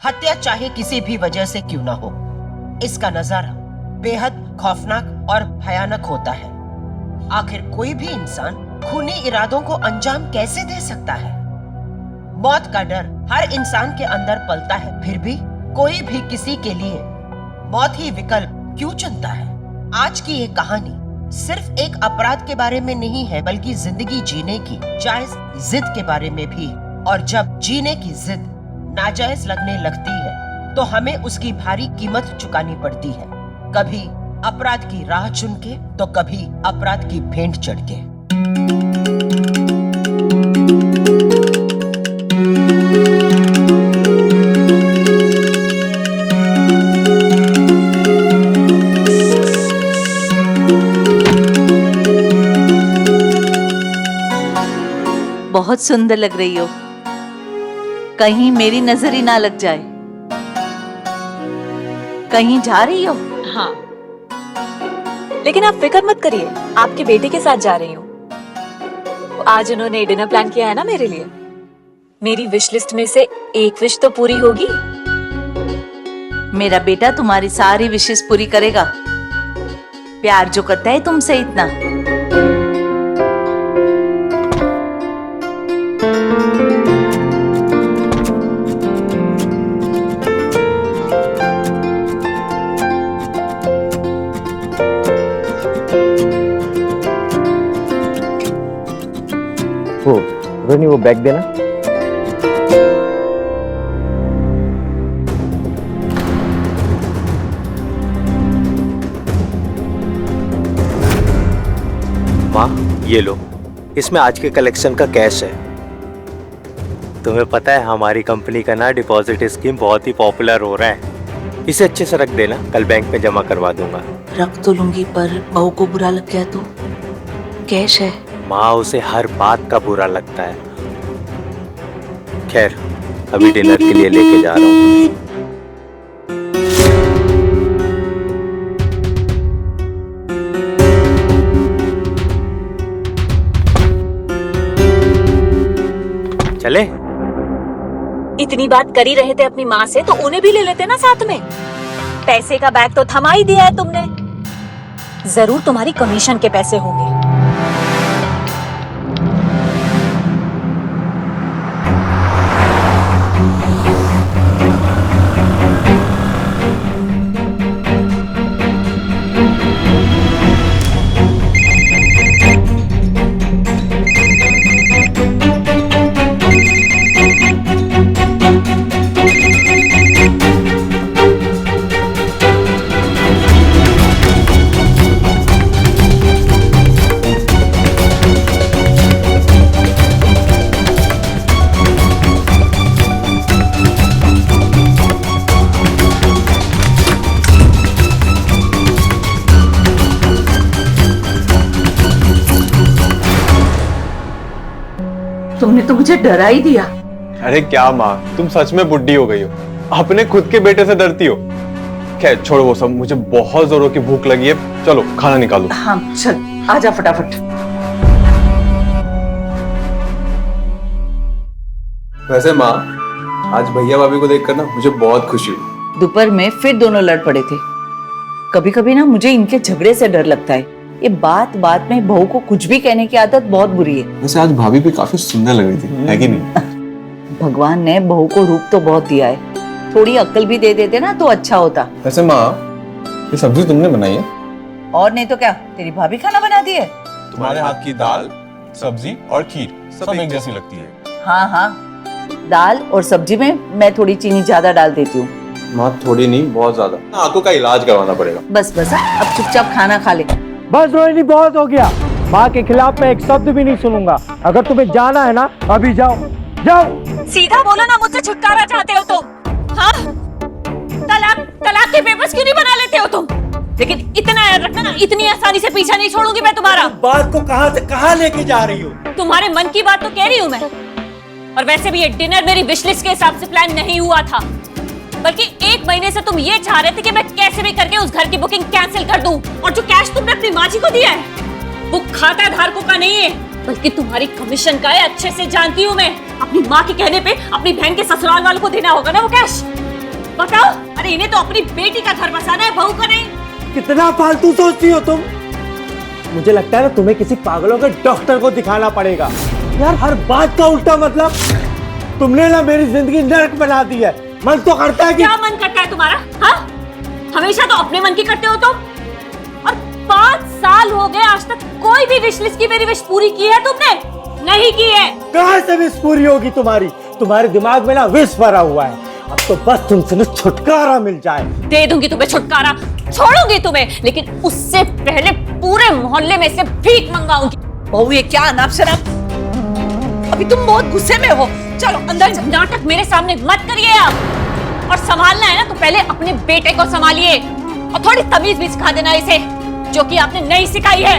हत्या चाहे किसी भी वजह से क्यों ना हो, इसका नजारा बेहद खौफनाक और भयानक होता है। आखिर कोई भी इंसान खूनी इरादों को अंजाम कैसे दे सकता है? मौत का डर हर इंसान के अंदर पलता है, फिर भी कोई भी किसी के लिए मौत ही विकल्प क्यों चुनता है? आज की ये कहानी सिर्फ एक अपराध के बारे में नहीं है, बल्कि जिंदगी जीने की जायज जिद के बारे में भी। और जब जीने की जिद नाजायज लगने लगती है तो हमें उसकी भारी कीमत चुकानी पड़ती है, कभी अपराध की राह चुन के तो कभी अपराध की भेंट चढ़ के। बहुत सुंदर लग रही हो, कहीं मेरी नजर ही ना लग जाए। कहीं जा रही हो? हाँ, लेकिन आप फिक्र मत करिए, आपके बेटे के साथ जा रही हूँ। आज उन्होंने डिनर प्लान किया है ना मेरे लिए। मेरी विश लिस्ट में से एक विश तो पूरी होगी। मेरा बेटा तुम्हारी सारी विशेष पूरी करेगा। प्यार जो करता है तुमसे इतना। रोनी वो बैग देना। माँ ये लो, इसमें आज के कलेक्शन का कैश है। तुम्हें पता है हमारी कंपनी का ना डिपॉजिट स्कीम बहुत ही पॉपुलर हो रहा है। इसे अच्छे से रख देना, कल बैंक में जमा करवा दूंगा। रख तो लूंगी, पर बहू को बुरा लग गया तो? कैश है। माँ उसे हर बात का बुरा लगता है। खैर अभी डिनर के लिए लेके जा रहा हूँ। चले? इतनी बात कर ही रहे थे अपनी माँ से, तो उन्हें भी ले लेते ना साथ में। पैसे का बैग तो थमा ही दिया है तुमने। जरूर तुम्हारी कमीशन के पैसे होंगे। तुमने तो मुझे डरा ही दिया। अरे क्या माँ, तुम सच में बुड्ढी हो गई हो, अपने खुद के बेटे से डरती हो। खैर छोड़ो वो सब, मुझे बहुत जोरों की भूख लगी है। चलो खाना निकालो। हाँ चल, आजा फटाफट। वैसे माँ, आज भैया भाभी को देखकर ना मुझे बहुत खुशी हुई। दोपहर में फिर दोनों लड़ पड़े थे। कभी कभी ना मुझे इनके झगड़े से डर लगता है। ये बात बात में बहू को कुछ भी कहने की आदत बहुत बुरी है। वैसे आज भाभी भी काफी सुंदर लग रही थी, है कि नहीं? भगवान ने बहू को रूप तो बहुत दिया है, थोड़ी अक्ल भी दे देते ना तो अच्छा होता। वैसे माँ, ये सब्जी तुमने बनाई है? और नहीं तो क्या, तेरी भाभी खाना बनाती है। तुम्हारे हाथ की दाल, सब्जी और खीर सब एक जैसी लगती है। हाँ हाँ, दाल और सब्जी में मैं थोड़ी चीनी ज्यादा डाल देती हूँ। माँ थोड़ी नहीं, बहुत ज्यादा। आंखों का इलाज करवाना पड़ेगा। बस बस, अब चुपचाप खाना खा ले। बस रोहिणी, बहुत हो गया। माँ के खिलाफ मैं एक शब्द भी नहीं सुनूंगा। अगर तुम्हें जाना है ना, अभी जाओ जाओ। सीधा बोलो ना, मुझसे छुटकारा चाहते हो तुम? हाँ, तलाक के पेपर्स क्यों नहीं बना लेते हो तुम? लेकिन इतना याद रखना ना, इतनी आसानी से पीछा नहीं छोड़ूंगी मैं तुम्हारा। बात को कहां से कहां लेके जा रही हो? तुम्हारे मन की बात तो कह रही हूँ मैं। और वैसे भी ये डिनर मेरी विशलिस्ट के हिसाब से प्लान नहीं हुआ था, बल्कि 1 महीने से तुम ये चाह रहे थे कि मैं कैसे भी करके उस घर की बुकिंग कैंसिल कर दूं। और जो कैश तुमने अपनी माँ जी को दिया है वो खाता धारकों का नहीं है, बल्कि तुम्हारी कमीशन का है। अच्छे से जानती हूँ मैं। अपनी माँ के कहने पे अपनी बहन के ससुराल वालों को देना होगा ना वो कैश। बताओ, अरे इन्हें तो अपनी बेटी का घर बसाना है, बहू का नहीं। कितना फालतू सोचती हो तुम। मुझे लगता है ना तुम्हें किसी पागलों के डॉक्टर को दिखाना पड़ेगा यार। हर बात का उल्टा मतलब। तुमने ना मेरी जिंदगी नरक बना दी है। मन तो करता है कि क्या मन करता है तुम्हारा? हाँ, हमेशा तो अपने मन की करते हो तुम। और 5 साल हो गए, आज तक कोई भी विश लिस्ट की मेरी विश पूरी की है तुमने? नहीं की है। कहां से विश पूरी होगी तुम्हारी? तुम्हारे दिमाग में ना विष भरा हुआ है। अब तो बस तुमसे ना छुटकारा मिल जाए। दे दूंगी तुम्हें छुटकारा, छोड़ूंगी तुम्हें, लेकिन उससे पहले पूरे मोहल्ले में से भीख मंगाऊंगी। बहू ये क्या अनाप शनाप, अभी तुम बहुत गुस्से में हो। चलो अंदर चलो। नाटक मेरे सामने मत करिए आप। और संभालना है ना तो पहले अपने बेटे को संभालिए, और थोड़ी तमीज भी सिखा देना इसे, जो कि आपने नहीं सिखाई है।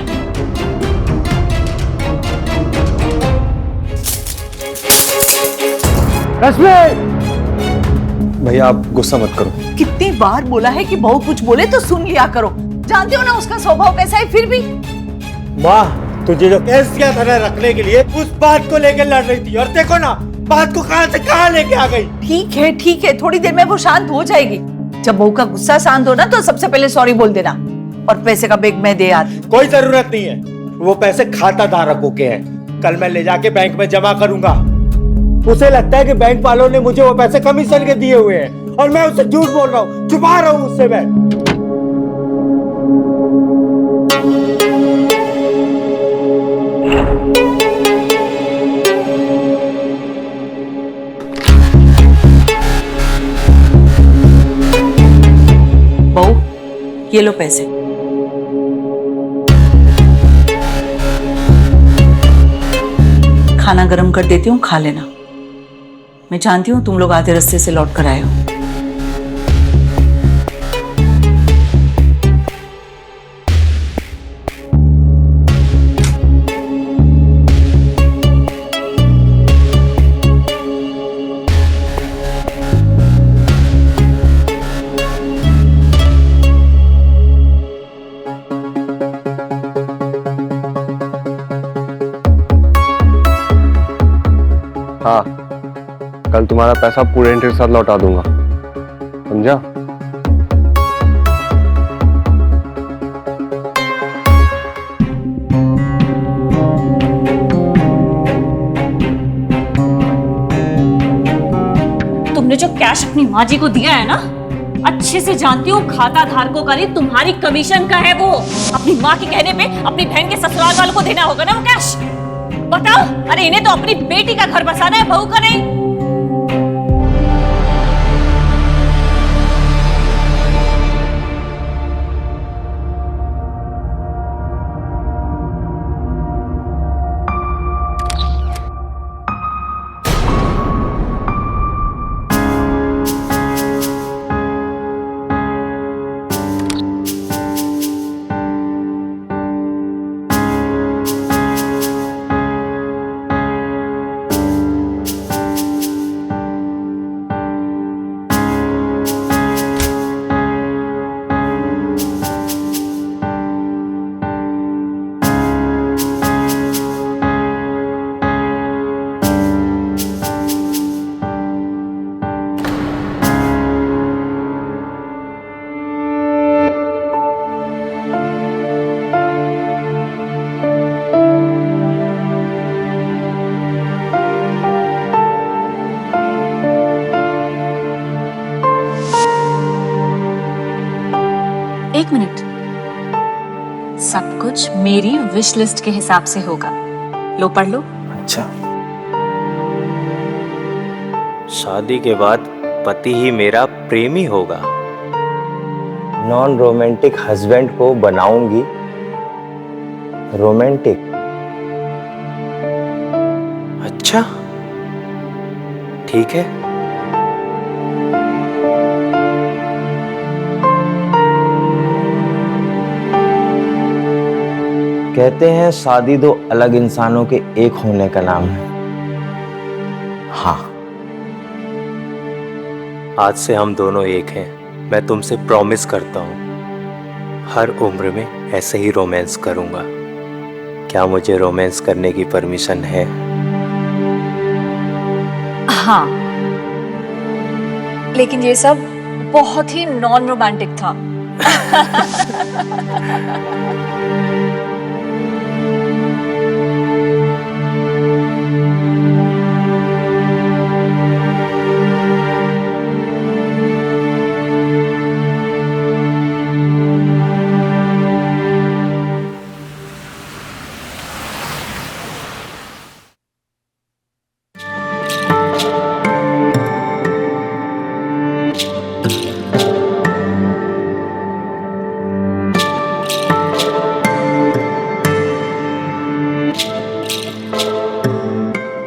रश्मि, भैया आप गुस्सा मत करो। कितनी बार बोला है कि बहू कुछ बोले तो सुन लिया करो। जानते हो ना उसका स्वभाव कैसा है, फिर भी। माँ, तुझे जो केस किया था ना रखने के लिए, उस बात को लेकर लड़ रही थी, और देखो ना बात को कहां से कहां लेके आ गई। ठीक है, थोड़ी देर में वो शांत हो जाएगी। जब बहू का गुस्सा शांत हो ना तो सबसे पहले सॉरी बोल देना, और पैसे का बैग मैं दे आती। कोई जरूरत नहीं है, वो पैसे खाता धारकों के हैं। कल मैं ले जाके बैंक में जमा करूंगा। उसे लगता है कि बैंक वालों ने मुझे वो पैसे कमीशन के दिए हुए हैं, और मैं उसे झूठ बोल रहा हूँ, छुपा रहा हूँ उससे मैं। बहू ये लो पैसे। खाना गरम कर देती हूँ, खा लेना। मैं जानती हूँ तुम लोग आधे रास्ते से लौट कर आए हो। हाँ, कल तुम्हारा पैसा पूरे इंटरेस्ट के साथ लौटा दूंगा, समझा? तुमने जो कैश अपनी माँ जी को दिया है ना, अच्छे से जानती हूँ खाता धारकों का नहीं, तुम्हारी कमीशन का है वो। अपनी माँ के कहने पे अपनी बहन के ससुराल वालों को देना होगा ना वो कैश। बताओ, अरे इन्हें तो अपनी बेटी का घर बसाना है, बहू का नहीं। एक मिनट, सब कुछ मेरी विश लिस्ट के हिसाब से होगा। लो पढ़ लो। अच्छा, शादी के बाद पति ही मेरा प्रेमी होगा। नॉन रोमांटिक हस्बैंड को बनाऊंगी रोमांटिक। अच्छा, ठीक है। कहते हैं शादी दो अलग इंसानों के एक होने का नाम है। हाँ, आज से हम दोनों एक हैं। मैं तुमसे प्रॉमिस करता हूँ हर उम्र में ऐसे ही रोमांस करूंगा। क्या मुझे रोमांस करने की परमिशन है? हाँ, लेकिन ये सब बहुत ही नॉन रोमांटिक था।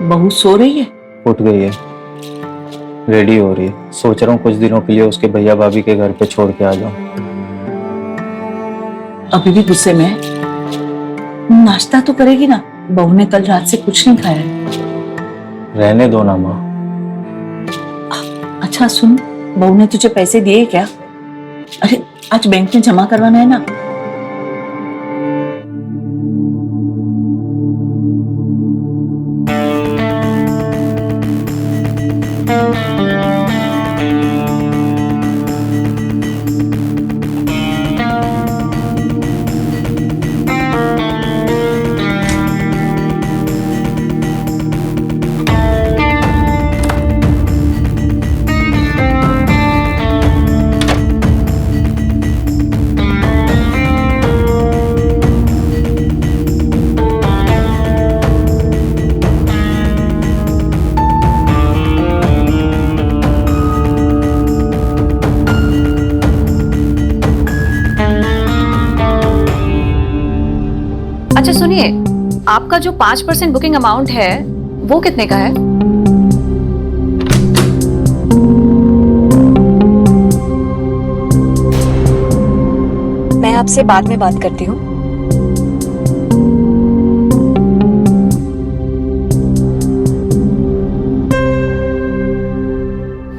बहू सो रही है? उठ गई है, रेडी हो रही है। सोच रहा हूँ कुछ दिनों के लिए उसके भैया भाभी के घर पे छोड़ के आ जाऊं। अभी भी गुस्से में है? नाश्ता तो करेगी ना? बहू ने कल रात से कुछ नहीं खाया है। रहने दो ना माँ। अच्छा सुन, बहू ने तुझे पैसे दिए क्या? अरे आज बैंक में जमा करवाना है ना। अच्छा सुनिए, आपका जो 5% बुकिंग अमाउंट है वो कितने का है? मैं आपसे बाद में बात करती हूँ।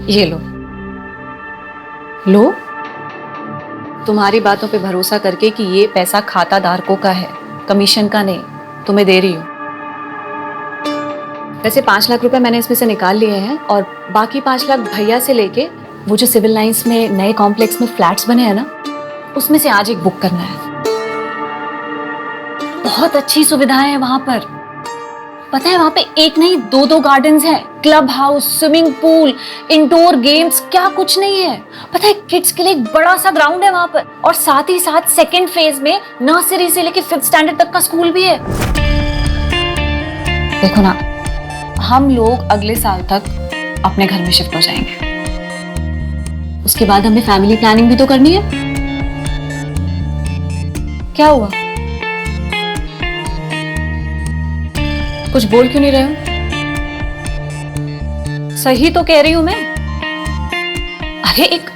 ये लो लो, तुम्हारी बातों पे भरोसा करके कि ये पैसा खाता धारकों का है, कमीशन का नहीं, तुम्हें दे रही हूँ। वैसे 5 लाख रुपए मैंने इसमें से निकाल लिए हैं और बाकी 5 लाख भैया से लेके वो जो सिविल लाइंस में नए कॉम्प्लेक्स में फ्लैट्स बने हैं ना, उसमें से आज एक बुक करना है। बहुत अच्छी सुविधाएं हैं वहां पर। पता है वहां पे एक नहीं 2 गार्डन्स हैं, club house, swimming pool, indoor games, क्या कुछ नहीं है। पता है किड्स के लिए एक बड़ा सा ग्राउंड है वहां पर, और साथ ही साथ सेकेंड फेज में नर्सरी से लेके 5th स्टैंडर्ड तक का स्कूल भी है। देखो ना, हम लोग अगले साल तक अपने घर में शिफ्ट हो जाएंगे। उसके बाद हमें फैमिली प्लानिंग भी तो करनी है। क्या हुआ, कुछ बोल क्यों नहीं रहे हो? सही तो कह रही हूं मैं। अरे एक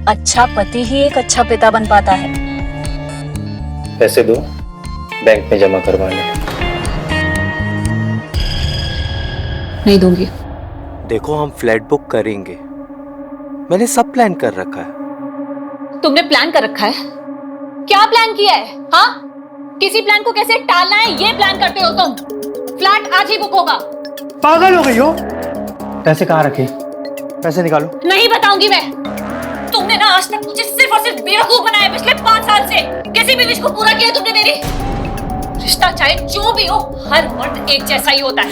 अच्छा पति ही एक अच्छा पिता बन पाता है। पैसे दो, बैंक में जमा करवाने। नहीं दूंगी। देखो हम फ्लैट बुक करेंगे, मैंने सब प्लान कर रखा है। तुमने प्लान कर रखा है? क्या प्लान किया है? हाँ, किसी प्लान को कैसे टालना है ये प्लान करते हो तुम। फ्लैट आज ही बुक होगा। पागल हो गई हो? पैसे कहाँ रखे? पैसे निकालो। नहीं बताऊंगी मैं। तुमने ना आज तक मुझे सिर्फ और सिर्फ बेवकूफ बनाया पिछले 5 साल से। किसी भी विश को पूरा किया तुमने मेरी? रिश्ता चाहे जो भी हो, हर मर्द एक जैसा ही होता है।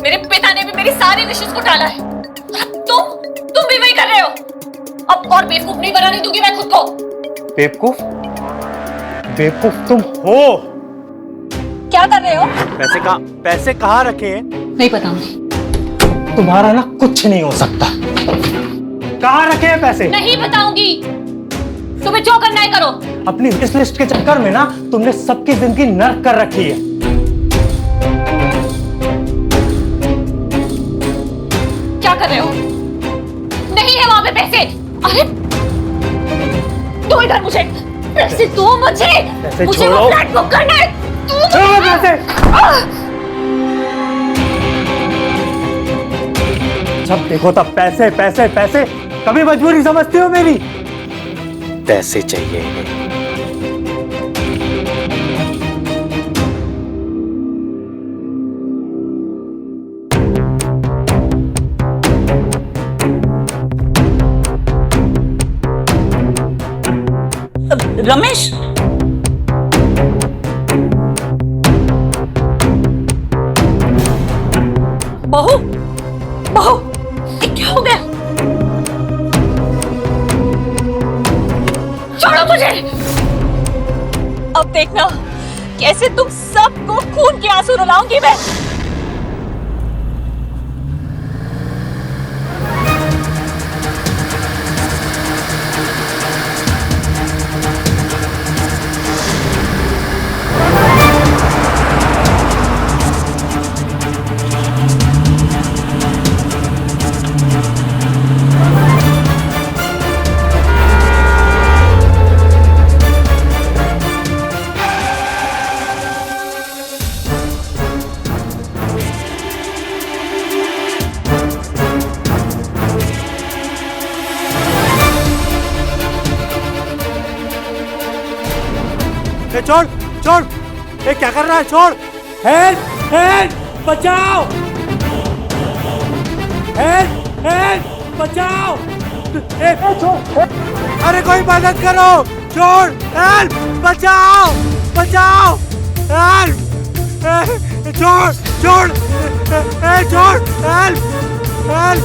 मेरे पिता ने भी मेरी सारी विशेष को टाला है। तुम भी वही कर रहे हो। अब और बेवकूफ नहीं बनाने दूंगी मैं खुद को। बेवकूफ? बेवकूफ तुम हो? क्या कर रहे हो? पैसे कहाँ रखे हैं? नहीं बताऊंगी। तुम्हारा ना कुछ नहीं हो सकता। कहाँ रखे हैं पैसे? नहीं बताऊंगी। तुम्हें जो करना है करो। अपनी विश लिस्ट के चक्कर में ना तुमने सबकी जिंदगी नर्क कर रखी है। क्या कर रहे हो? नहीं है वहां पे पैसे। अरे दो इधर मुझे पैसे, दो मुझे। मुझे वो फ्लैट बुक करना है। छोड़ो पैसे। जब देखो तब पैसे पैसे पैसे। कभी मजबूरी समझती हो मेरी? पैसे चाहिए इन्हें। रमेश, बहू, बहू, ये क्या हो गया? छोड़ो मुझे। अब देखना कैसे तुम सबको खून के आंसू रुलाऊंगी मैं। छोड़ छोड़, ये क्या कर रहा है? छोड़, हेल्प हेल्प, बचाओ, हेल्प हेल्प, बचाओ, छोड़, अरे कोई मदद करो, छोड़, हेल्प, बचाओ, बचाओ, हेल्प, छोड़ छोड़, छोड़, हेल्प हेल्प,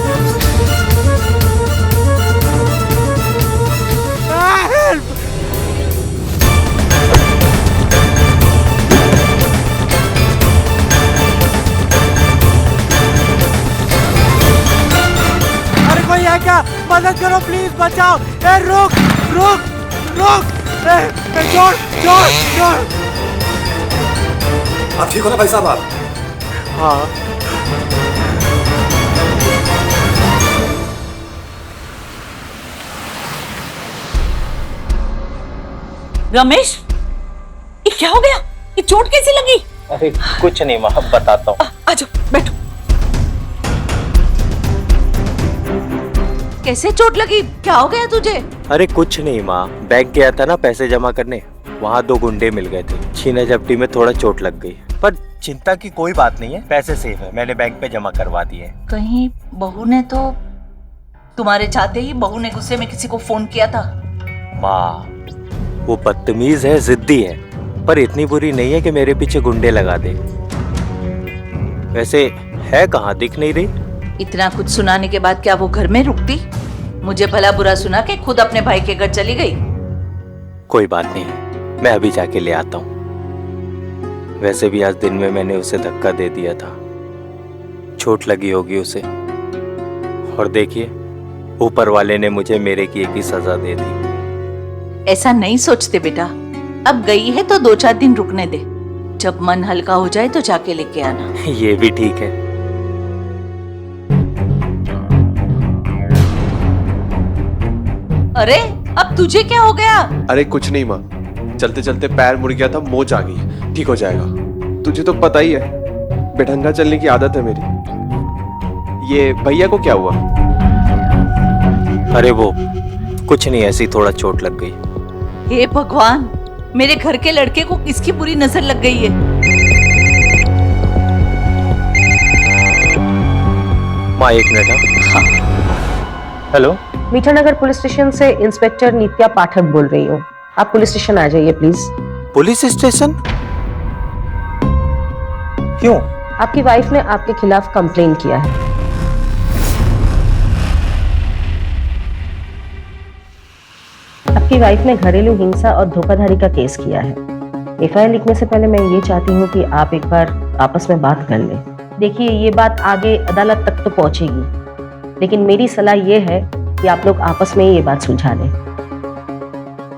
हेल्प। कोई है क्या? मदद करो प्लीज, बचाओ। ए रुक रुक रुक, छोड़ छोड़ छोड़। आप ठीक हो ना भाई साहब? आप? हाँ। रमेश, ये क्या हो गया? ये चोट कैसी लगी? अरे कुछ नहीं माँ, बताता हूँ। आजो बैठो। कैसे चोट लगी? क्या हो गया तुझे? अरे कुछ नहीं माँ, बैंक गया था ना पैसे जमा करने, वहाँ 2 गुंडे मिल गए थे। छीना झपटी में थोड़ा चोट लग गई, पर चिंता की कोई बात नहीं है, पैसे सेफ है, मैंने बैंक पे जमा करवा दिए। कहीं बहू ने तो, तुम्हारे चाहते ही बहू ने गुस्से में किसी को फोन किया था? माँ वो बदतमीज है, जिद्दी है, पर इतनी बुरी नहीं है कि मेरे पीछे गुंडे लगा दे। वैसे है कहाँ, दिख नहीं रही। इतना कुछ सुनाने के बाद क्या वो घर में रुकती? मुझे भला बुरा सुना के खुद अपने भाई के घर चली गई। कोई बात नहीं, मैं अभी जाके ले आता हूँ। वैसे भी आज दिन में मैंने उसे धक्का दे दिया था, चोट लगी होगी उसे, और देखिए ऊपर वाले ने मुझे मेरे किए की सजा दे दी। ऐसा नहीं सोचते बेटा, अब गई है तो 2-4 दिन रुकने दे, जब मन हल्का हो जाए तो जाके लेके आना। ये भी ठीक है। अरे अब तुझे क्या हो गया? अरे कुछ नहीं माँ, चलते चलते पैर मुड़ गया था, मोच आ गई, ठीक हो जाएगा। तुझे तो पता ही है, बेढंगा चलने की आदत है मेरी। ये भैया को क्या हुआ? अरे वो कुछ नहीं, ऐसी थोड़ा चोट लग गई। हे भगवान, मेरे घर के लड़के को किसकी बुरी नजर लग गई है? माँ 1 मिनट। हाँ हेलो, मीठानगर पुलिस स्टेशन से इंस्पेक्टर नित्या पाठक बोल रही हूँ। आप पुलिस स्टेशन आ जाइए प्लीज। Police station? क्यों? आपकी वाइफ ने आपके खिलाफ कंप्लेन किया है। आपकी वाइफ ने घरेलू हिंसा और धोखाधड़ी का केस किया है। एफआईआर लिखने से पहले मैं ये चाहती हूँ कि आप एक बार आपस में बात कर लें। देखिए, ये बात आगे अदालत तक तो पहुंचेगी, लेकिन मेरी सलाह ये है कि आप लोग आपस में ही ये बात सुलझा लें।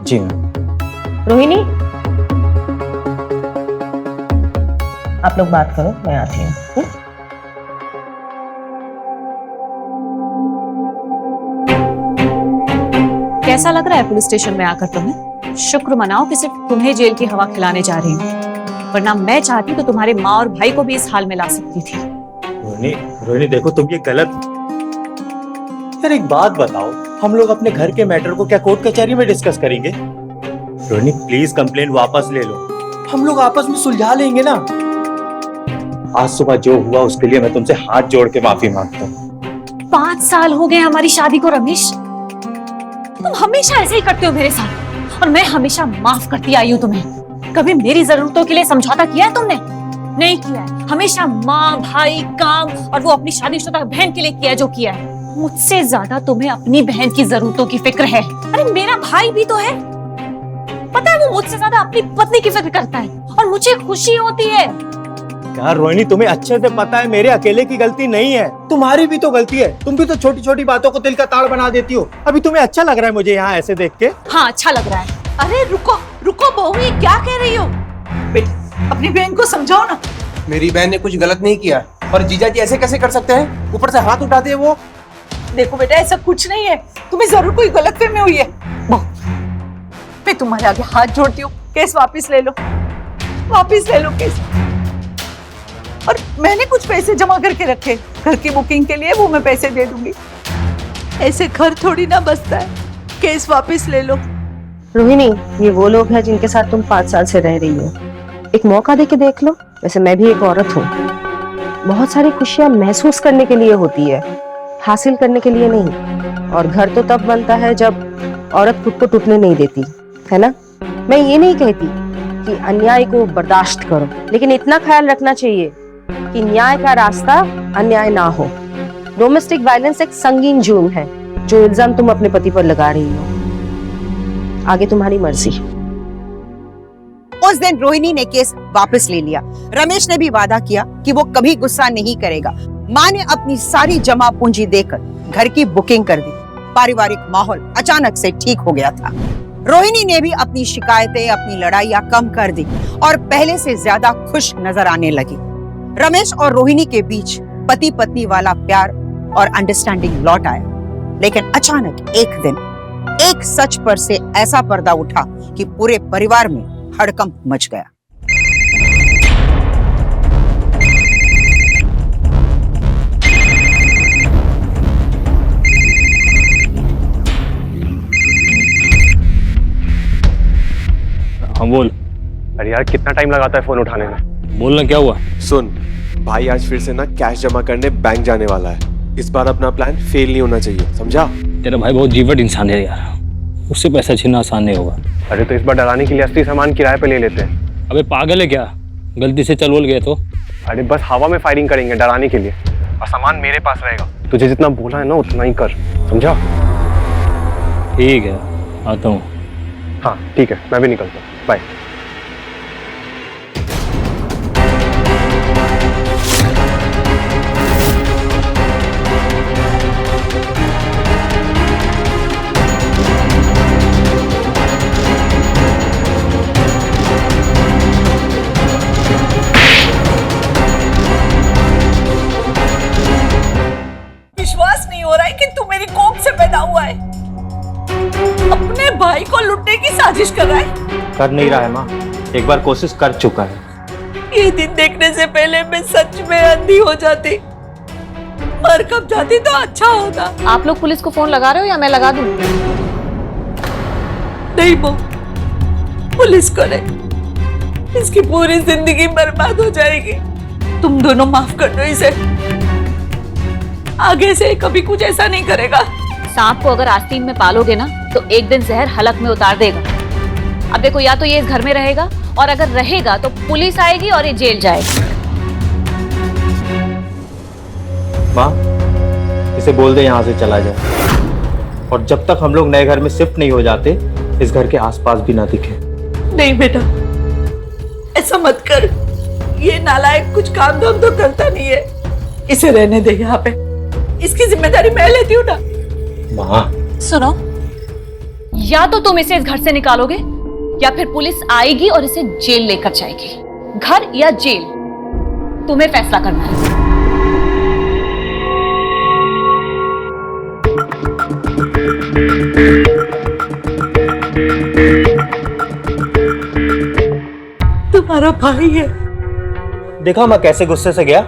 जी रोहिणी, आप लोग बात करो, मैं आती हूँ। कैसा लग रहा है पुलिस स्टेशन में आकर तुम्हें? शुक्र मनाओ कि सिर्फ तुम्हें जेल की हवा खिलाने जा रही हूँ, वरना मैं चाहती तो तुम्हारे माँ और भाई को भी इस हाल में ला सकती थी। रोहिणी देखो, तुम ये गलत। यार एक बात बताओ, हम लोग अपने घर के मैटर को क्या कोर्ट कचहरी में डिस्कस करेंगे? रोहिणी प्लीज कंप्लेंट वापस ले लो, हम लोग आपस में सुलझा लेंगे ना। आज सुबह जो हुआ उसके लिए मैं तुमसे हाथ जोड़ के माफी मांगता हूँ। 5 साल हो गए हमारी शादी को रमेश, तुम हमेशा ऐसे ही करते हो मेरे साथ। और मैं हमेशा माफ करती आई हूँ तुम्हें। कभी मेरी जरूरतों के लिए समझौता किया है तुमने? नहीं किया है। हमेशा माँ, भाई, काम और वो अपनी शादीशुदा बहन के लिए किया है जो किया है। मुझसे ज्यादा तुम्हें अपनी बहन की जरूरतों की फिक्र है। अरे मेरा भाई भी तो है, पता है वो मुझसे ज्यादा अपनी पत्नी की फिक्र करता है और मुझे खुशी होती है। यार रोहिणी, तुम्हें अच्छे से पता है मेरे अकेले की गलती नहीं है, तुम्हारी भी तो गलती है। तुम भी तो छोटी छोटी बातों को दिल का ताड़ बना देती हो। अभी तुम्हें अच्छा लग रहा है मुझे यहाँ ऐसे देख के? हाँ अच्छा लग रहा है। अरे रुको रुको बहू, ये क्या कह रही हो? बेटा अपनी बहन को समझाओ ना। मेरी बहन ने कुछ गलत नहीं किया और जीजा जी ऐसे कैसे कर सकते हैं? ऊपर से हाथ उठाते हैं वो। देखो बेटा, ऐसा कुछ नहीं है, तुम्हें जरूर कोई गलतफहमी हुई है। मैं तुम्हारे आगे हाथ जोड़ती हूँ, केस वापस ले लो, वापस ले लो केस। और मैंने कुछ पैसे जमा करके रखे घर की बुकिंग के लिए, वो मैं पैसे दे दूंगी। ऐसे घर थोड़ी ना बसता है, केस वापस ले लो। रोहिणी, ये वो लोग हैं जिनके साथ तुम 5 साल से रह रही हो। एक मौका दे के देख लो। वैसे मैं भी एक औरत हूँ, बहुत सारी खुशियां महसूस करने के लिए होती है, हासिल करने के लिए नहीं। और घर तो तब बनता है जब औरत खुद को टूटने नहीं देती, है ना? मैं ये नहीं कहती कि अन्याय को बर्दाश्त करो, लेकिन इतना ख्याल रखना चाहिए कि न्याय का रास्ता अन्याय ना हो। डोमेस्टिक वायलेंस एक संगीन जुर्म है जो इल्जाम तुम अपने पति पर लगा रही हो। आगे तुम्हारी मर्जी। उस दिन रोहिणी ने केस वापस ले लिया। रमेश ने भी वादा किया कि वो कभी गुस्सा नहीं करेगा। माँ ने अपनी सारी जमा पूंजी देकर घर की बुकिंग कर दी। पारिवारिक माहौल अचानक से ठीक हो गया था। रोहिणी ने भी अपनी शिकायतें, अपनी लड़ाइयां कम कर दी और पहले से ज्यादा खुश नजर आने लगी। रमेश और रोहिणी के बीच पति पत्नी वाला प्यार और अंडरस्टैंडिंग लौट आया। लेकिन अचानक एक दिन एक सच पर से ऐसा पर्दा उठा कि पूरे परिवार में हड़कंप मच गया। हाँ बोल। अरे यार कितना टाइम लगाता है फोन उठाने में? बोलना क्या हुआ? सुन भाई, आज फिर से ना कैश जमा करने बैंक जाने वाला है। इस बार अपना प्लान फेल नहीं होना चाहिए, समझा? तेरा भाई बहुत जीवट इंसान है यार, उससे पैसा छीनना आसान नहीं होगा। अरे तो इस बार डराने के लिए असली सामान किराए पे ले लेते हैं। अबे पागल है क्या? गलती से चल बोल गया तो? अरे बस हवा में फायरिंग करेंगे डराने के लिए, और सामान मेरे पास रहेगा। तुझे जितना बोला है ना उतना ही कर, समझा? ठीक है, आता हूँ। हाँ ठीक है, मैं भी निकलता हूँ, बाय। विश्वास नहीं हो रहा है कि तू मेरी कोख से पैदा हुआ है। अपने भाई को लुटने की साजिश कर रहा है। कर नहीं रहा है माँ, एक बार कोशिश कर चुका है। ये दिन देखने से पहले मैं सच में अंधी हो जाती, मर कब जाती तो अच्छा होता। आप लोग पुलिस को फोन लगा रहे हो या मैं लगा दूं? नहीं वो पुलिस को नहीं, इसकी पूरी जिंदगी बर्बाद हो जाएगी। तुम दोनों माफ कर दो इसे, आगे से कभी कुछ ऐसा नहीं करेगा। सांप को अगर आस्तीन में पालोगे ना तो एक दिन जहर हलक में उतार देगा। अब देखो, या तो ये इस घर में रहेगा, और अगर रहेगा तो पुलिस आएगी और ये जेल जाएगा। माँ, इसे बोल दे यहाँ से चला जाए, और जब तक हम लोग नए घर में शिफ्ट नहीं हो जाते इस घर के आसपास भी ना दिखे। नहीं बेटा, ऐसा मत कर। ये नालायक कुछ काम धाम तो करता नहीं है, इसे रहने दे यहाँ पे। इसकी जिम्मेदारी मैं लेती हूँ ना। माँ सुनो, या तो तुम इसे इस घर से निकालोगे या फिर पुलिस आएगी और इसे जेल लेकर जाएगी। घर या जेल, तुम्हें फैसला करना है। तुम्हारा भाई है। देखा मैं कैसे गुस्से से गया?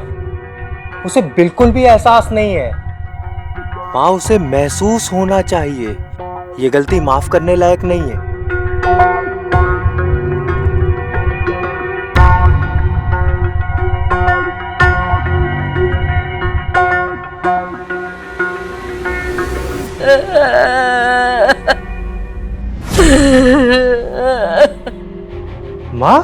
उसे बिल्कुल भी एहसास नहीं है। माँ, उसे महसूस होना चाहिए, ये गलती माफ करने लायक नहीं है। माँ?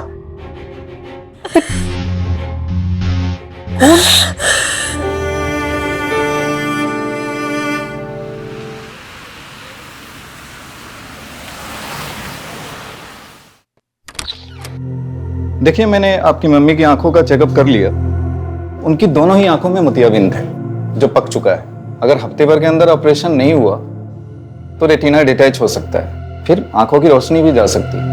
देखिए, मैंने आपकी मम्मी की आंखों का चेकअप कर लिया। उनकी दोनों ही आंखों में मोतियाबिंद है जो पक चुका है। अगर हफ्ते भर के अंदर ऑपरेशन नहीं हुआ तो रेटिना डिटैच हो सकता है, फिर आंखों की रोशनी भी जा सकती है।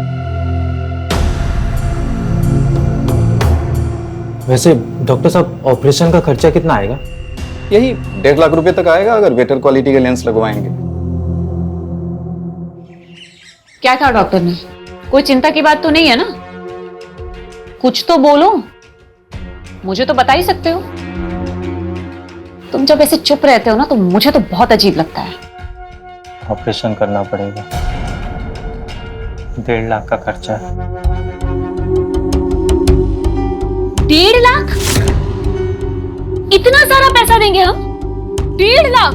वैसे डॉक्टर साहब, ऑपरेशन का खर्चा कितना आएगा? यही 1.5 लाख रुपए तक आएगा अगर बेटर क्वालिटी के लेंस लगवाएंगे। क्या कहा डॉक्टर ने? कोई चिंता की बात तो नहीं है ना? कुछ तो बोलो, मुझे तो बता ही सकते हो। तुम जब ऐसे चुप रहते हो ना तो मुझे तो बहुत अजीब लगता है। ऑपरेशन करना पड़ेगा, 1.5 लाख का खर्चा है। 1.5 लाख? इतना सारा पैसा देंगे हम? 1.5 लाख?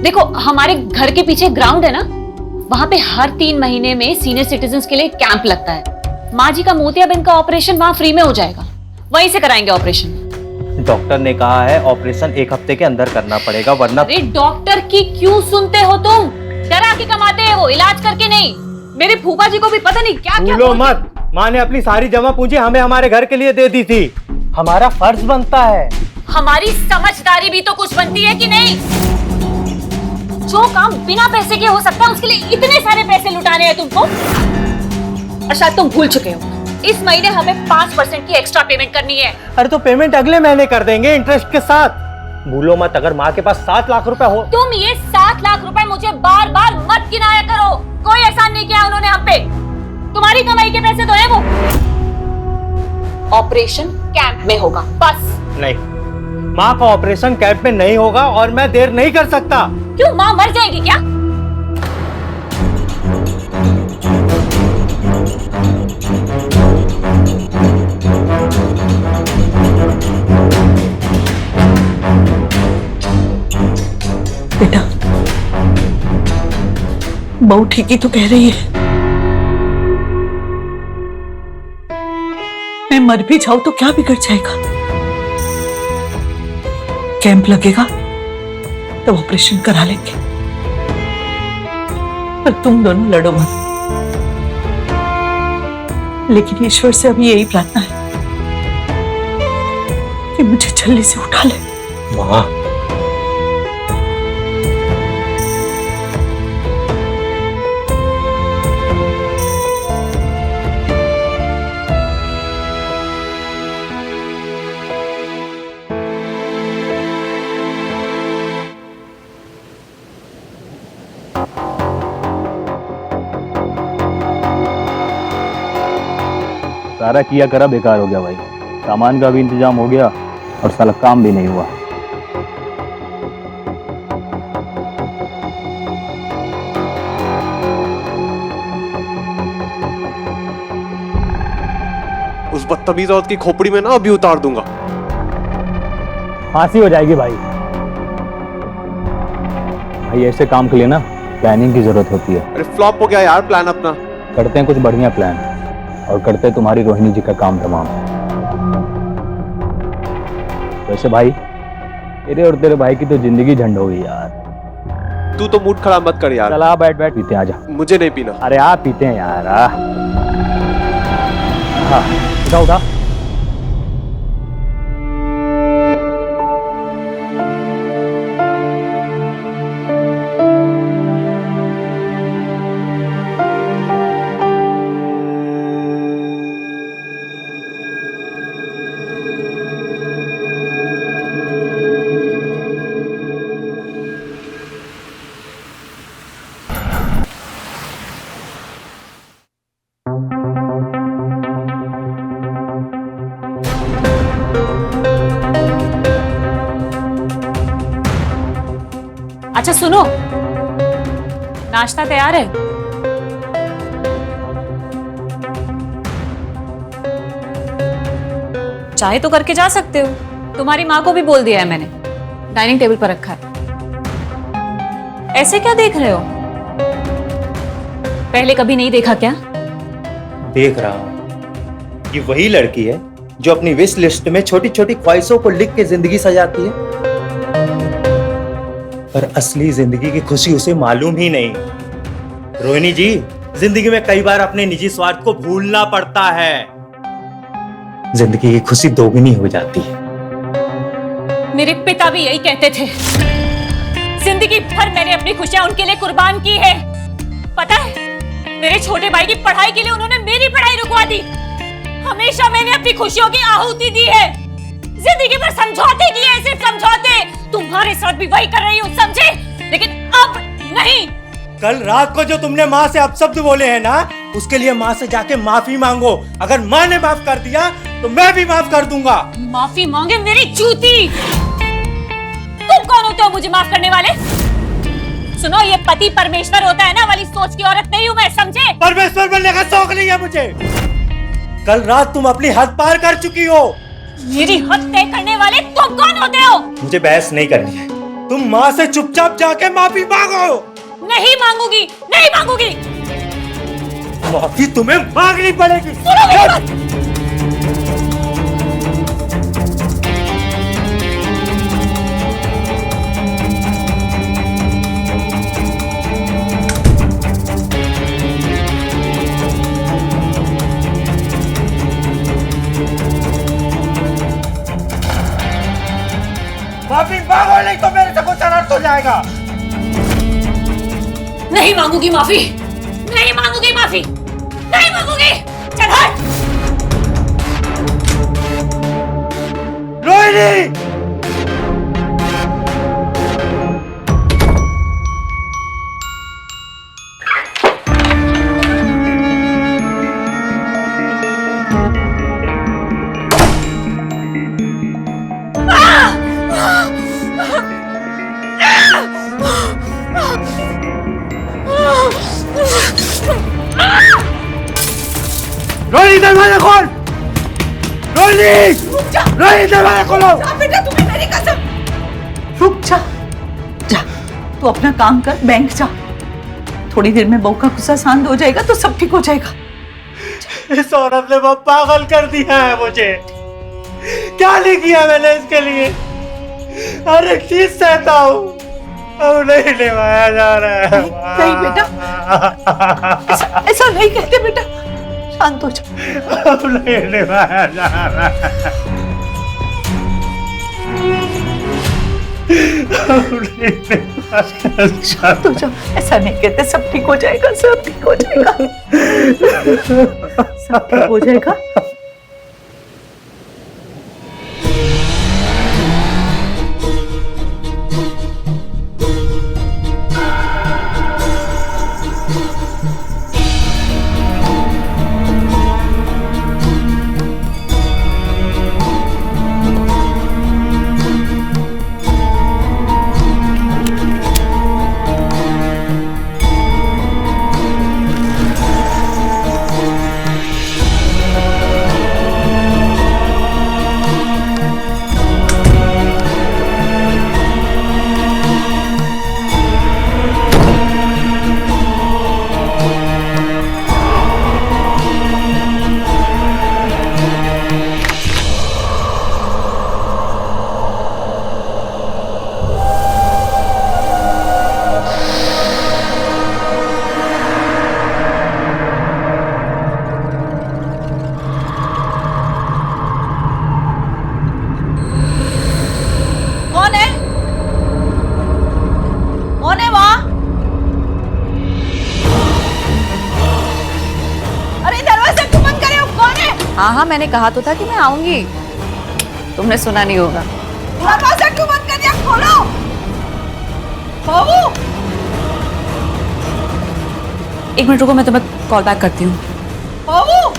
देखो, हमारे घर के पीछे ग्राउंड है ना, वहां पे हर 3 महीने में सीनियर सिटीजन्स के लिए कैंप लगता है। माँ जी का मोतियाबिंद का ऑपरेशन वहां फ्री में हो जाएगा, वहीं से कराएंगे ऑपरेशन। डॉक्टर ने कहा है ऑपरेशन 1 हफ्ते के अंदर करना पड़ेगा, वरना। अरे डॉक्टर की क्यों सुनते हो तुम? डरा के कमाते हैं वो, इलाज करके नहीं। मेरे फूफा जी को भी पता नहीं क्या क्या भूलो मत, माँ ने अपनी सारी जमा पूंजी हमें हमारे घर के लिए दे दी थी। हमारा फर्ज बनता है। हमारी समझदारी भी तो कुछ बनती है कि नहीं? जो काम बिना पैसे के हो सकता है उसके लिए इतने सारे पैसे लुटाने हैं तुमको। और शायद तुम भूल चुके हो, इस महीने हमें 5% की एक्स्ट्रा पेमेंट करनी है। अरे तो पेमेंट अगले महीने कर देंगे इंटरेस्ट के साथ। भूलो मत, अगर माँ के पास 7 लाख रुपए हो। तुम ये 7 लाख रुपए मुझे बार बार मत गिनाया करो। कोई एहसान नहीं किया उन्होंने हम पे, तुम्हारी कमाई के पैसे तो है वो। ऑपरेशन कैंप में होगा बस। नहीं, माँ का ऑपरेशन कैंप में नहीं होगा और मैं देर नहीं कर सकता। क्यों, माँ मर जाएगी क्या? बेटा, बहू ठीक ही तो कह रही है। मैं मर भी जाऊं तो क्या बिगड़ जाएगा? कैंप लगेगा तो ऑपरेशन करा लेंगे, पर तुम दोनों लड़ो मत। लेकिन ईश्वर से अभी यही प्रार्थना है कि मुझे जल्दी से उठा ले। माँ, सारा किया करा बेकार हो गया भाई। सामान का भी इंतजाम हो गया और साला काम भी नहीं हुआ। उस बदतमीज औरत की खोपड़ी में ना अभी उतार दूंगा। फांसी हो जाएगी भाई। भाई ऐसे काम के लिए ना प्लानिंग की जरूरत होती है। अरे फ्लॉप हो गया यार प्लान अपना। करते हैं कुछ बढ़िया प्लान और करते हैं तुम्हारी रोहिणी जी का काम तमाम। वैसे भाई, तेरे और तेरे भाई की तो जिंदगी झंड हो गई यार। तू तो मूड खराब मत कर यार। चला बैठ बैठ पीते हैं, आजा। मुझे नहीं पीना। अरे आप पीते हैं यार। हाँ, उठा उठा। अच्छा सुनो, नाश्ता तैयार है। चाहे तो करके जा सकते हो। तुम्हारी माँ को भी बोल दिया है मैंने, डाइनिंग टेबल पर रखा है। ऐसे क्या देख रहे हो? पहले कभी नहीं देखा क्या? देख रहा हूं। ये वही लड़की है जो अपनी विश लिस्ट में छोटी छोटी ख्वाहिशों को लिख के जिंदगी सजाती है, पर असली जिंदगी की खुशी उसे मालूम ही नहीं। रोहिणी जी, जिंदगी में कई बार अपने निजी स्वार्थ को भूलना पड़ता है, जिंदगी की खुशी दोगुनी हो जाती है। मेरे पिता भी यही कहते थे। जिंदगी भर मैंने अपनी खुशियां उनके लिए कुर्बान की है। पता है, मेरे छोटे भाई की पढ़ाई के लिए उन्होंने मेरी पढ़ाई रुकवा दी। हमेशा मैंने अपनी खुशियों की आहुति दी है। जिंदगी भर समझौते किए, सिर्फ समझौते। तुम्हारे साथ भी वही कर रही हूँ, समझे? लेकिन अब नहीं। कल रात को जो तुमने माँ से अपशब्द बोले हैं ना, उसके लिए माँ से जाके माफी मांगो। अगर माँ ने माफ कर दिया तो मैं भी माफ कर दूंगा। माफी मांगे मेरी जूती। तुम कौन होते हो मुझे माफ करने वाले? सुनो, ये पति परमेश्वर होता है ना वाली सोच की औरत नहीं हूँ मैं, समझे? परमेश्वर बनने का शौक नहीं है मुझे। कल रात तुम अपनी हद पार कर चुकी हो। मेरी हद तय करने वाले तुम कौन होते हो? मुझे बहस नहीं करनी है। तुम माँ से चुपचाप जाके माफी मांगो। नहीं मांगूंगी, नहीं मांगूंगी। माफी तुम्हें मांगनी पड़ेगी। सुनो मेरी बात। माफी मांगो, नहीं तो मेरे से कुछ अनर्थ हो जाएगा। नहीं मांगूंगी माफी, नहीं मांगूंगी माफी, नहीं मांगूंगी। चल हट। रोहिणी, रोहिणी दरवाजा खोल। रोहिणी, रोहिणी दरवाजा खोलो। बेटा, तुम्हें मेरी कसम। रुक जा, जा तू अपना काम कर, बैंक जा। थोड़ी देर में बहू का गुस्सा शांत हो जाएगा तो सब ठीक हो जाएगा। इस औरत ने वो पागल कर दिया है मुझे। क्या नहीं किया मैंने इसके लिए? हर एक चीज सहता हूँ, अब नहीं निभाया जा रहा है। नहीं बेटा, ऐसा नहीं कहते बेटा, शांत हो जा। अब नहीं निभाया जा रहा है। शांत हो जाओ, ऐसा नहीं कहते, सब ठीक हो जाएगा, सब ठीक हो जाएगा, सब ठीक हो जाएगा। हाँ हाँ, मैंने कहा तो था कि मैं आऊंगी, तुमने सुना नहीं होगा। दरवाजा क्यों बंद कर दिया? खोलो। बहू, एक मिनट रुको, मैं तुम्हें कॉल बैक करती हूँ। बहू,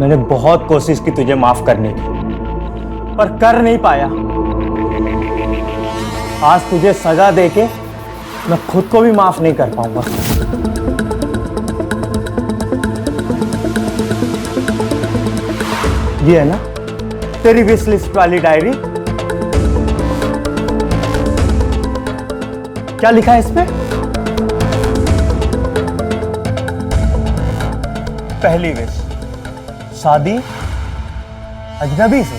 मैंने बहुत कोशिश की तुझे माफ करने की, पर कर नहीं पाया। आज तुझे सजा देके मैं खुद को भी माफ नहीं कर पाऊंगा। ये है ना तेरी विश लिस्ट वाली डायरी। क्या लिखा है इसमें? पहली विश, शादी अजनबी से।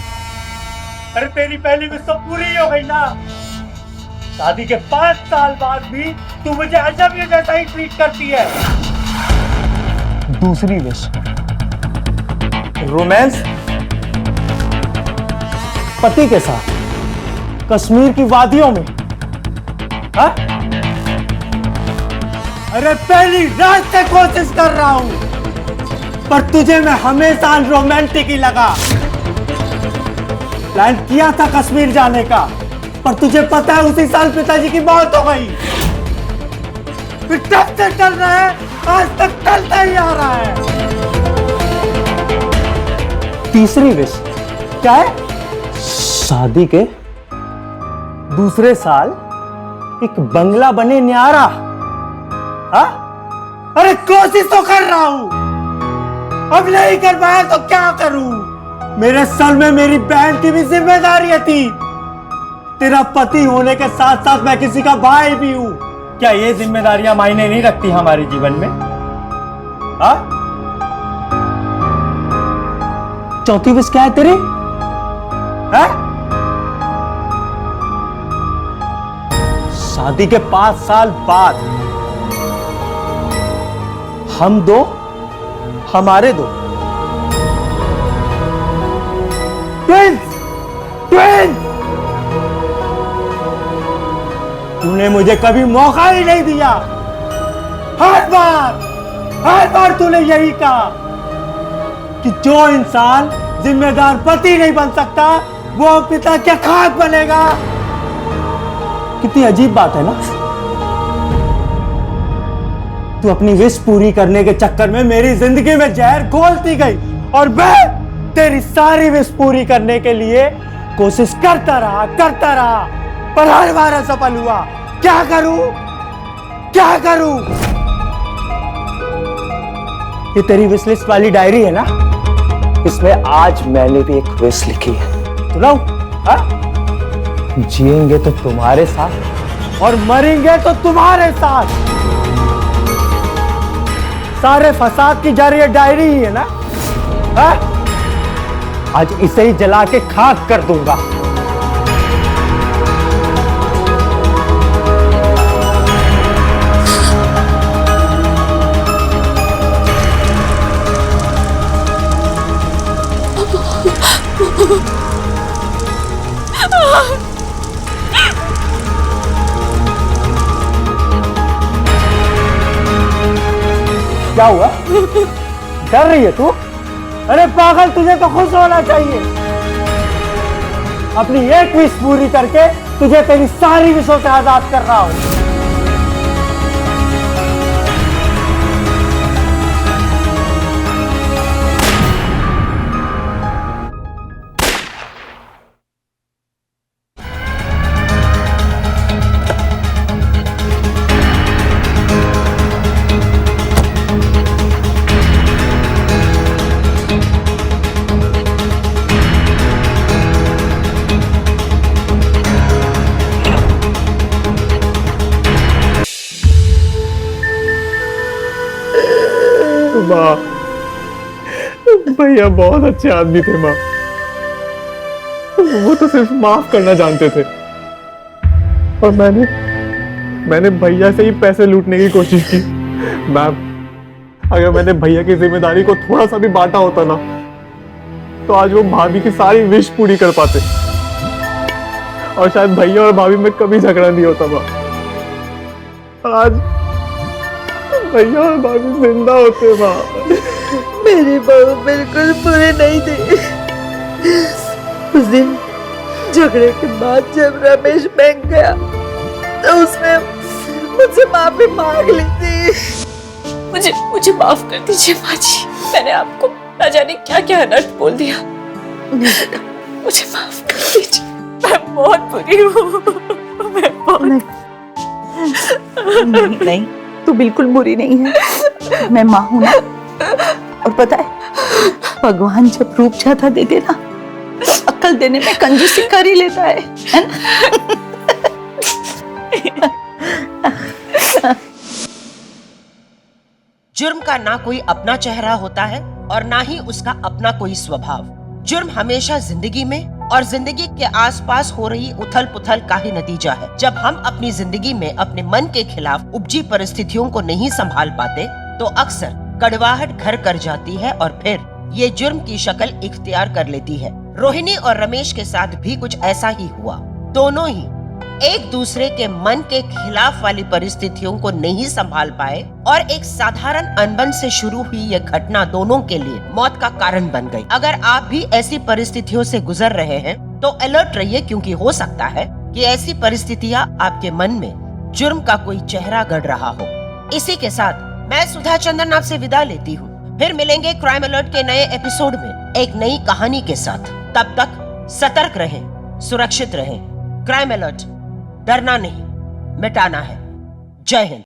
अरे तेरी पहली विश तो पूरी हो गई ना। शादी के 5 साल बाद भी तू मुझे अजनबी जैसा ही ट्रीट करती है। दूसरी विश, रोमांस पति के साथ कश्मीर की वादियों में। हा? अरे पहली रात से कोशिश कर रहा हूं, पर तुझे मैं हमेशा रोमांटिक ही लगा। प्लान किया था कश्मीर जाने का, पर तुझे पता है उसी साल पिताजी की मौत हो गई। फिर तब से चल रहा है, आज तक चलता ही आ रहा है। तीसरी विश क्या है? शादी के दूसरे साल एक बंगला बने न्यारा। हा? अरे कोशिश तो कर रहा हूं, अब नहीं कर पाया तो क्या करूं? मेरे सर में मेरी बहन की भी जिम्मेदारी थी। तेरा पति होने के साथ साथ मैं किसी का भाई भी हूं। क्या ये जिम्मेदारियां मायने नहीं रखती हमारे जीवन में? हा? चौथी विश क्या है तेरी? हा? शादी के 5 साल बाद हम दो, हमारे दो ट्विंस। तूने मुझे कभी मौका ही नहीं दिया। हर बार तूने यही कहा कि जो इंसान जिम्मेदार पति नहीं बन सकता वो पिता क्या खाक बनेगा। कितनी अजीब बात है ना। तू अपनी विश पूरी करने के चक्कर में मेरी जिंदगी में जहर घोलती गई, और मैं तेरी सारी विश पूरी करने के लिए कोशिश करता रहा, पर हर बार असफल हुआ। क्या करूं? ये तेरी विश लिस्ट वाली डायरी है ना, इसमें आज मैंने भी एक विश लिखी है। सुनाऊं? जिएंगे तो तुम्हारे साथ और मरेंगे तो तुम्हारे साथ। सारे फसाद की जड़ ये डायरी ही है ना। आज इसे ही जला के खाक कर दूंगा। क्या हुआ? डर रही है तू? अरे पागल, तुझे तो खुश होना चाहिए। अपनी एक विश पूरी करके तुझे तेरी सारी विशों से आजाद कर रहा हूं। माँ, भैया बहुत अच्छे आदमी थे माँ। वो तो सिर्फ माफ करना जानते थे, और मैंने भैया से ही पैसे लूटने की कोशिश की। मैम, अगर मैंने भैया की जिम्मेदारी को थोड़ा सा भी बांटा होता ना, तो आज वो भाभी की सारी विश पूरी कर पाते, और शायद भैया और भाभी में कभी झगड़ा नहीं होता माँ। आज भैया और भाभी जिंदा होते माँ। मेरी बहू बिल्कुल बुरी नहीं थी। उस दिन झगड़े के बाद जब रमेश बैंक गया तो उसने मुझसे माफी मांग ली थी। मुझे माफ कर दीजिए माँ जी। न जाने क्या क्या अनर्थ बोल दिया। मुझे माफ कर दीजिए, मैं बहुत बुरी हूँ। मैं बहुत नहीं, नहीं, तू बिल्कुल बुरी नहीं है। मैं माँ हूं ना, और पता है भगवान जब रूप चाहता दे देना तो अक्ल देने में कंजूसी कर ही लेता है ना? जुर्म का ना कोई अपना चेहरा होता है और ना ही उसका अपना कोई स्वभाव। जुर्म हमेशा जिंदगी में और जिंदगी के आसपास हो रही उथल पुथल का ही नतीजा है। जब हम अपनी जिंदगी में अपने मन के खिलाफ उपजी परिस्थितियों को नहीं संभाल पाते तो अक्सर कड़वाहट घर कर जाती है और फिर ये जुर्म की शक्ल इख्तियार कर लेती है। रोहिणी और रमेश के साथ भी कुछ ऐसा ही हुआ। दोनों ही एक दूसरे के मन के खिलाफ वाली परिस्थितियों को नहीं संभाल पाए और एक साधारण अनबन से शुरू हुई ये घटना दोनों के लिए मौत का कारण बन गई। अगर आप भी ऐसी परिस्थितियों से गुजर रहे हैं तो अलर्ट रहिए, क्योंकि हो सकता है कि ऐसी परिस्थितियां आपके मन में जुर्म का कोई चेहरा गढ़ रहा हो। इसी के साथ मैं सुधा चंदन आपसे विदा लेती हूँ। फिर मिलेंगे क्राइम अलर्ट के नए एपिसोड में एक नई कहानी के साथ। तब तक सतर्क रहें, सुरक्षित रहें। क्राइम अलर्ट, डरना नहीं, मिटाना है। जय हिंद।